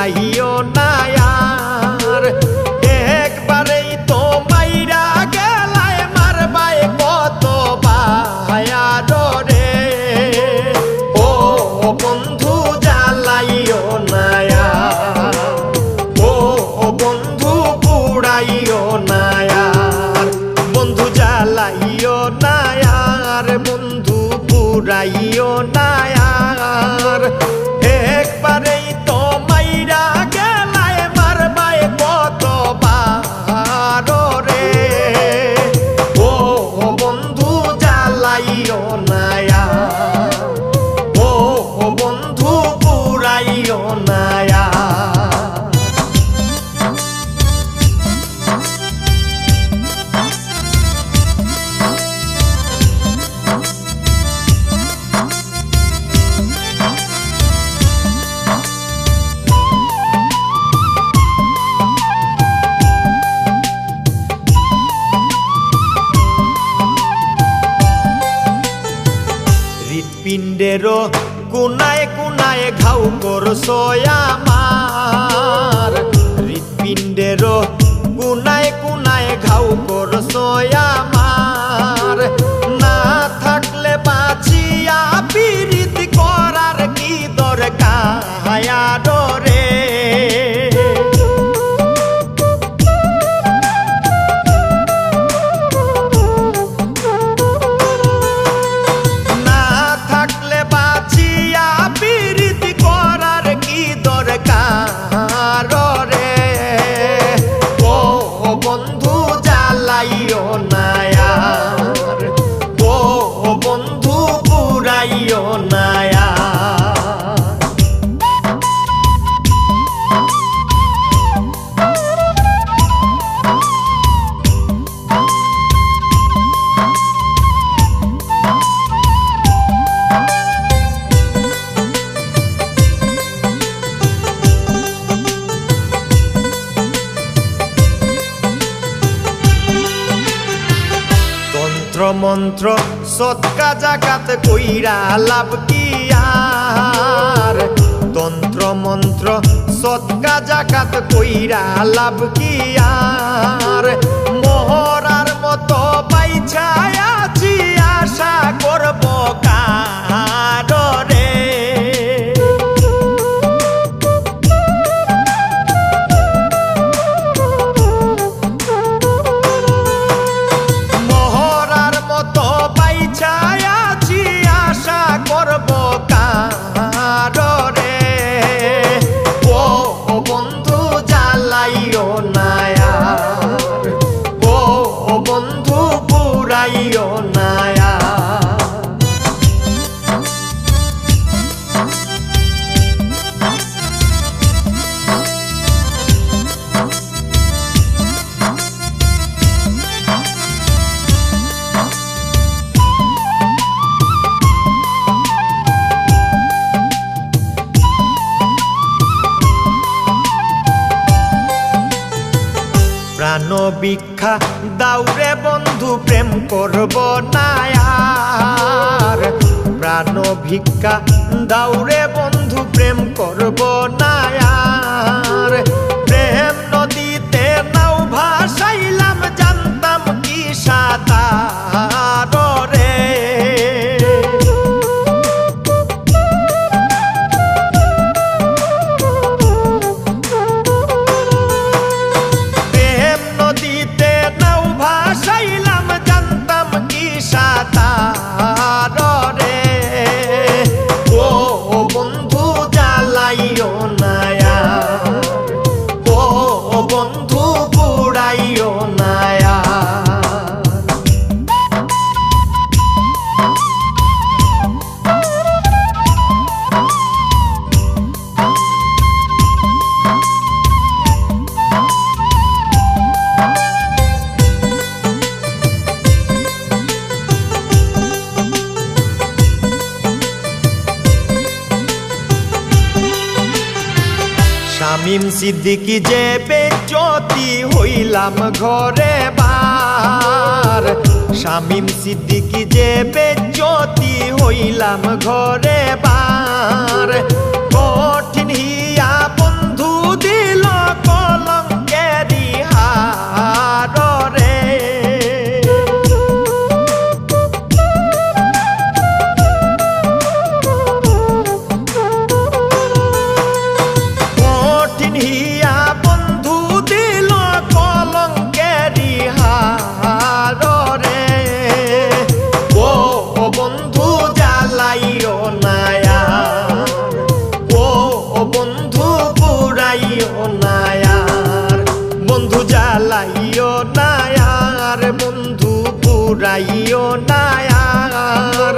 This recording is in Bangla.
পুরাইও না আর। একবারেই তো মাইরা গেলায় মারবায় কত বায়ার রে। ও বন্ধু জ্বালাইও না আর, ও বন্ধু পুরাইও না আর। বন্ধু জ্বালাইও না আর, বন্ধু পুরাইও না আর। একবারেই তো মাইরা গেলায় মারবায় কত বার রে। ও বন্ধু জ্বালাইও না আর, ও বন্ধু পুরাইও না আর। হৃৎপিণ্ডেরও কোনায় কোনায় ঘাউ করছো আমার। হৃৎপিণ্ডেরও কোনায় কোনায় ঘাউ করছো আমার। না থাকলে বাঁচিয়া পীড়িত করার কি দরকার রে। বন্ধু জ্বালাইও না আর, ও বন্ধু পুরাইও না আর। মন্ত্র সৎকা জাগাত কইরা লাভ কি আর। তন্ত্র মন্ত্র সৎকা জাগাত কইরা লাভ কি আর। মহরার মতো বাইছায় আছি আশা করব কার রে। জ্বালাইও না আর, ও বন্ধু পুরাইও না আর। প্রাণ ভিক্ষা দাউরে বন্ধু প্রেম করব না আর। প্রাণ ভিক্ষা দাউরে বন্ধু প্রেম করব না আর। প্রেম নদীতে নাও ভাসাইলাম জানতাম কি সাঁতার রে। বন্ধু জ্বালাইও না আর, ও বন্ধু পুরাইও না আর। শামীম সিদ্দিকী যে বেজ্জতি হইলাম ঘরে বার। শামীম সিদ্দিকী যে বেজ্জতি হইলাম ঘরে বার। কঠিন হিয়া বন্ধু কলঙ্কেরি হার রে। কঠিন হিয়া বন্ধু দিল কলঙ্কেরি হার রে। ও বন্ধু জ্বালাইও নায়া, ও বন্ধু পুরাইও নায়ার, বন্ধু জ্বালাইও নায়ার, বন্ধু পুরাইও নায়ার।